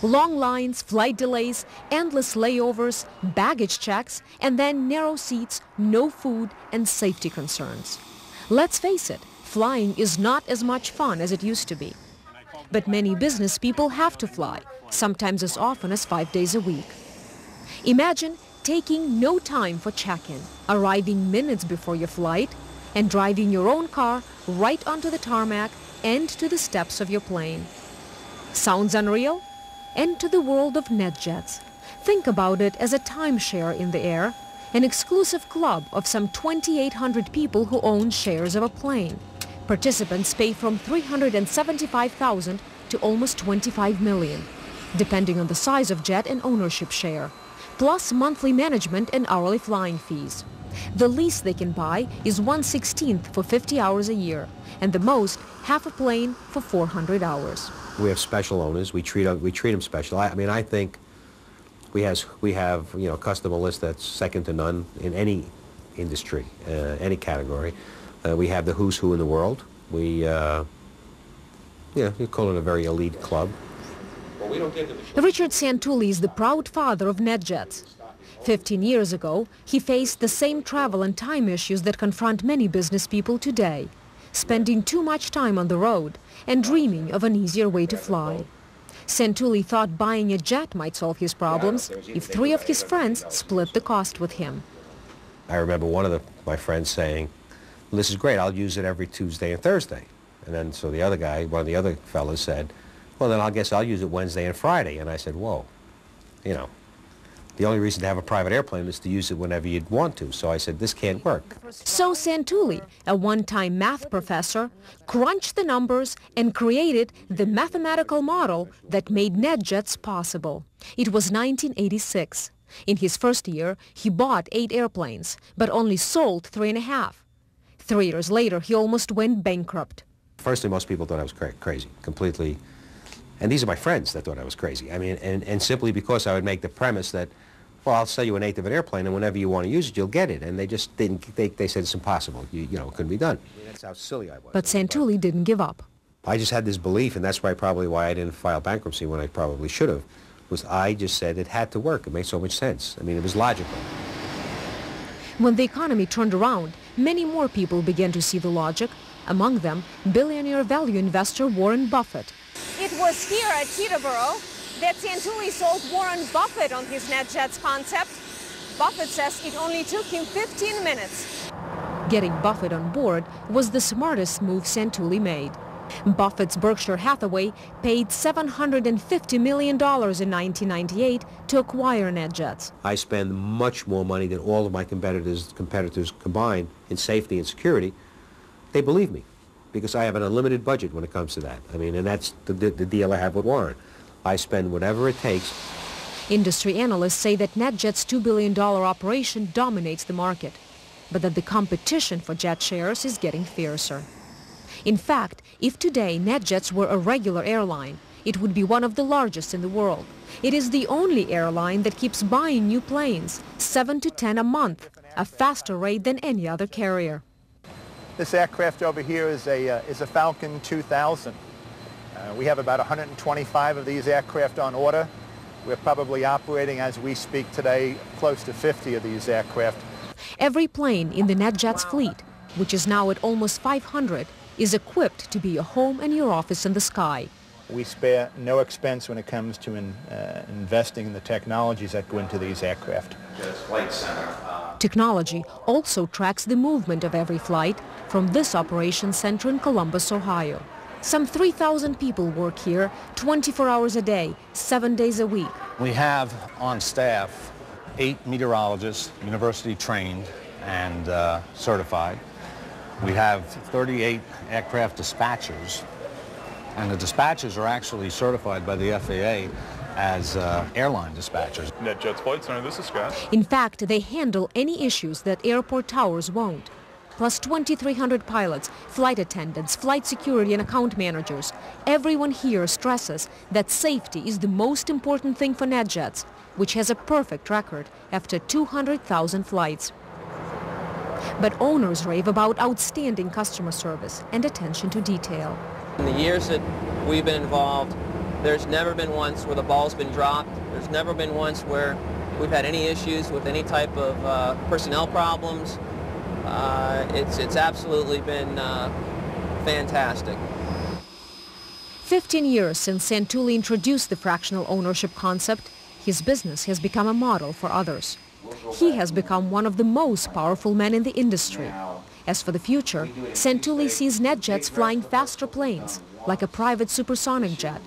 Long lines, flight delays, endless layovers, baggage checks, and then narrow seats, no food, and safety concerns. Let's face it, flying is not as much fun as it used to be. But many business people have to fly, sometimes as often as 5 days a week. Imagine taking no time for check-in, arriving minutes before your flight, and driving your own car right onto the tarmac and to the steps of your plane. Sounds unreal? Enter the world of Netjets. Think about it as a timeshare in the air, an exclusive club of some 2,800 people who own shares of a plane. Participants pay from $375,000 to almost $25 million, depending on the size of jet and ownership share, plus monthly management and hourly flying fees. The least they can buy is 1/16 for 50 hours a year, and the most, half a plane for 400 hours. We have special owners. We treat them special. I mean, I think we have a customer list that's second to none in any industry, any category. We have the who's who in the world. You call it a very elite club. Richard Santulli is the proud father of Netjets. 15 years ago, he faced the same travel and time issues that confront many business people today, spending too much time on the road and dreaming of an easier way to fly. Santulli thought buying a jet might solve his problems if 3 of his friends split the cost with him. I remember one of my friends saying, well, "This is great, I'll use it every Tuesday and Thursday." And then so the other guy, one of the other fellas said, "Well, then I guess I'll use it Wednesday and Friday." And I said, "Whoa, the only reason to have a private airplane is to use it whenever you'd want to." So I said, this can't work. So Santulli, a one-time math professor, crunched the numbers and created the mathematical model that made Netjets possible. It was 1986. In his first year, he bought 8 airplanes, but only sold 3.5. 3 years later, he almost went bankrupt. Firstly, most people thought I was crazy, completely. And these are my friends that thought I was crazy. I mean, and simply because I would make the premise that, well, I'll sell you 1/8 of an airplane, and whenever you want to use it, you'll get it. And they just didn't, they said it's impossible. It couldn't be done. I mean, that's how silly I was. But Santulli didn't give up. I just had this belief, and that's probably why I didn't file bankruptcy when I probably should have, was I just said it had to work. It made so much sense. I mean, it was logical. When the economy turned around, many more people began to see the logic, among them billionaire value investor Warren Buffett. It was here at Peterborough that Santulli sold Warren Buffett on his Netjets concept. Buffett says it only took him 15 minutes. Getting Buffett on board was the smartest move Santulli made. Buffett's Berkshire Hathaway paid $750 million in 1998 to acquire Netjets. I spend much more money than all of my competitors combined in safety and security. They believe me, because I have an unlimited budget when it comes to that. I mean, and that's the deal I have with Warren. I spend whatever it takes. Industry analysts say that Netjet's $2 billion operation dominates the market, but that the competition for jet shares is getting fiercer. In fact, if today Netjets were a regular airline, it would be one of the largest in the world. It is the only airline that keeps buying new planes, 7 to 10 a month, a faster rate than any other carrier. This aircraft over here is a Falcon 2000. We have about 125 of these aircraft on order. We're probably operating, as we speak today, close to 50 of these aircraft. Every plane in the Netjets fleet, which is now at almost 500, is equipped to be a home and your office in the sky. We spare no expense when it comes to investing in the technologies that go into these aircraft. Technology also tracks the movement of every flight from this operations center in Columbus, Ohio. Some 3,000 people work here 24 hours a day, 7 days a week. We have on staff 8 meteorologists, university trained and certified. We have 38 aircraft dispatchers, and the dispatchers are actually certified by the FAA as airline dispatchers. Netjets Flight Center, this is Scott. In fact, they handle any issues that airport towers won't. Plus 2,300 pilots, flight attendants, flight security and account managers. Everyone here stresses that safety is the most important thing for Netjets, which has a perfect record after 200,000 flights. But owners rave about outstanding customer service and attention to detail. In the years that we've been involved, There's never been once where the ball's been dropped. There's never been once where we've had any issues with any type of personnel problems. It's absolutely been fantastic. 15 years since Santulli introduced the fractional ownership concept, his business has become a model for others. He has become one of the most powerful men in the industry. As for the future, Santulli sees Netjets flying faster planes, like a private supersonic jet.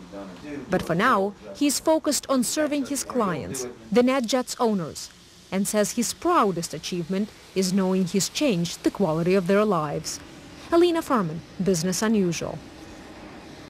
But for now, he's focused on serving his clients, the Netjets owners, and says his proudest achievement is knowing he's changed the quality of their lives. Elina Fuhrman, Business Unusual.